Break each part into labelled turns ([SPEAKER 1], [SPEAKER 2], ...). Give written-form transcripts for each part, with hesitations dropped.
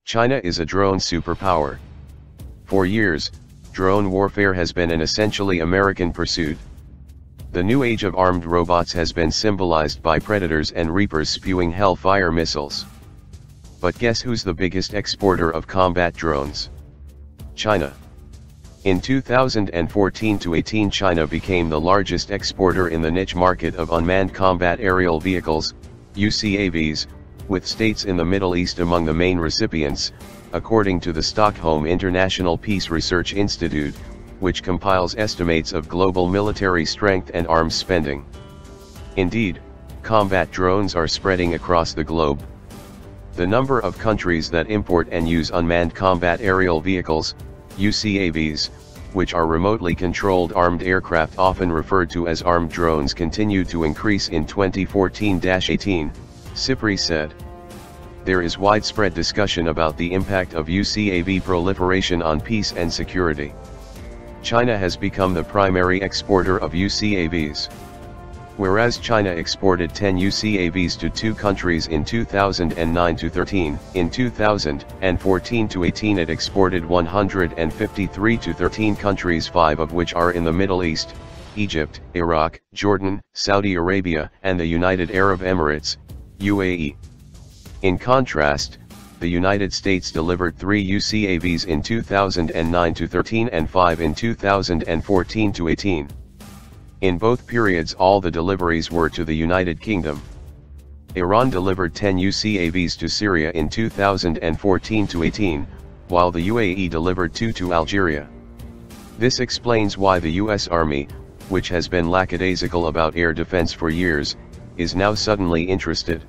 [SPEAKER 1] China is a drone superpower. For years, drone warfare has been an essentially American pursuit. The new age of armed robots has been symbolized by Predators and Reapers spewing Hellfire missiles. But guess who's the biggest exporter of combat drones? China. In 2014-18, China became the largest exporter in the niche market of unmanned combat aerial vehicles, UCAVs, with states in the Middle East among the main recipients, according to the Stockholm International Peace Research Institute, which compiles estimates of global military strength and arms spending. Indeed, combat drones are spreading across the globe. The number of countries that import and use unmanned combat aerial vehicles, UCAVs, which are remotely controlled armed aircraft often referred to as armed drones, continued to increase in 2014-18, SIPRI said. There is widespread discussion about the impact of UCAV proliferation on peace and security. China has become the primary exporter of UCAVs. Whereas China exported 10 UCAVs to 2 countries in 2009-13, in 2014-18 it exported 153 to 13 countries, 5 of which are in the Middle East: Egypt, Iraq, Jordan, Saudi Arabia, and the United Arab Emirates, UAE. In contrast, the United States delivered 3 UCAVs in 2009-13 and 5 in 2014-18. In both periods all the deliveries were to the United Kingdom. Iran delivered 10 UCAVs to Syria in 2014-18, while the UAE delivered 2 to Algeria. This explains why the US Army, which has been lackadaisical about air defense for years, is now suddenly interested.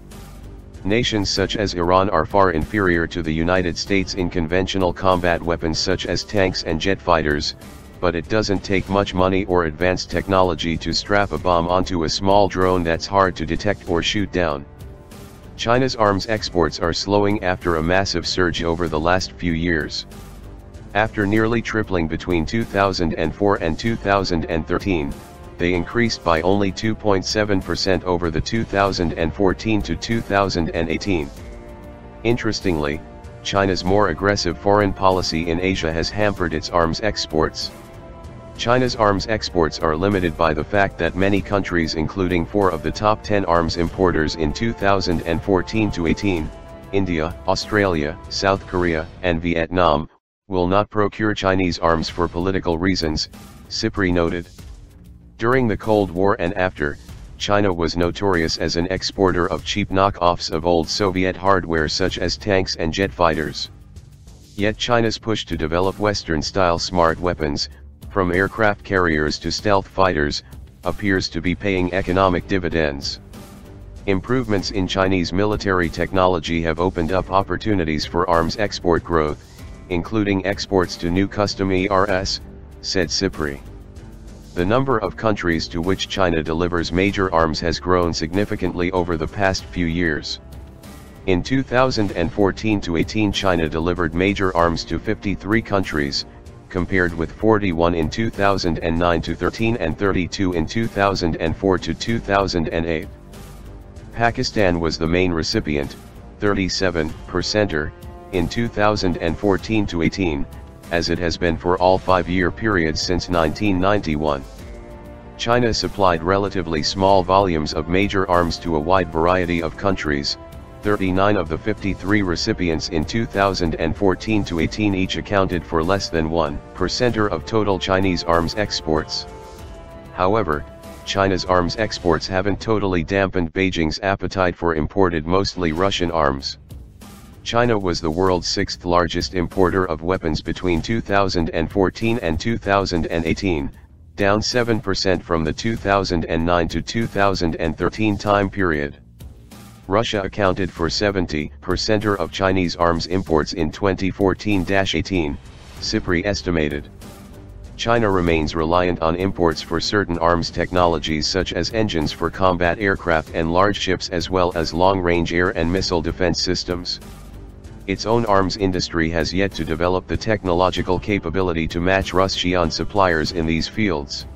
[SPEAKER 1] Nations such as Iran are far inferior to the United States in conventional combat weapons such as tanks and jet fighters, but it doesn't take much money or advanced technology to strap a bomb onto a small drone that's hard to detect or shoot down. China's arms exports are slowing after a massive surge over the last few years. After nearly tripling between 2004 and 2013, they increased by only 2.7% over the 2014 to 2018. Interestingly, China's more aggressive foreign policy in Asia has hampered its arms exports. China's arms exports are limited by the fact that many countries, including 4 of the top 10 arms importers in 2014-18, India, Australia, South Korea, and Vietnam, will not procure Chinese arms for political reasons, SIPRI noted. During the Cold War and after, China was notorious as an exporter of cheap knockoffs of old Soviet hardware such as tanks and jet fighters. Yet China's push to develop Western-style smart weapons, from aircraft carriers to stealth fighters, appears to be paying economic dividends. Improvements in Chinese military technology have opened up opportunities for arms export growth, including exports to new custom ERS, said SIPRI. The number of countries to which China delivers major arms has grown significantly over the past few years. In 2014-18, China delivered major arms to 53 countries, compared with 41 in 2009-13 and 32 in 2004-2008. Pakistan was the main recipient, 37%er, in 2014-18, as it has been for all 5-year periods since 1991. China supplied relatively small volumes of major arms to a wide variety of countries. 39 of the 53 recipients in 2014-18 each accounted for less than 1% of total Chinese arms exports. However, China's arms exports haven't totally dampened Beijing's appetite for imported mostly Russian arms. China was the world's 6th largest importer of weapons between 2014 and 2018, down 7% from the 2009 to 2013 time period. Russia accounted for 70% of Chinese arms imports in 2014-18, SIPRI estimated. China remains reliant on imports for certain arms technologies such as engines for combat aircraft and large ships, as well as long-range air and missile defense systems. Its own arms industry has yet to develop the technological capability to match Russian suppliers in these fields.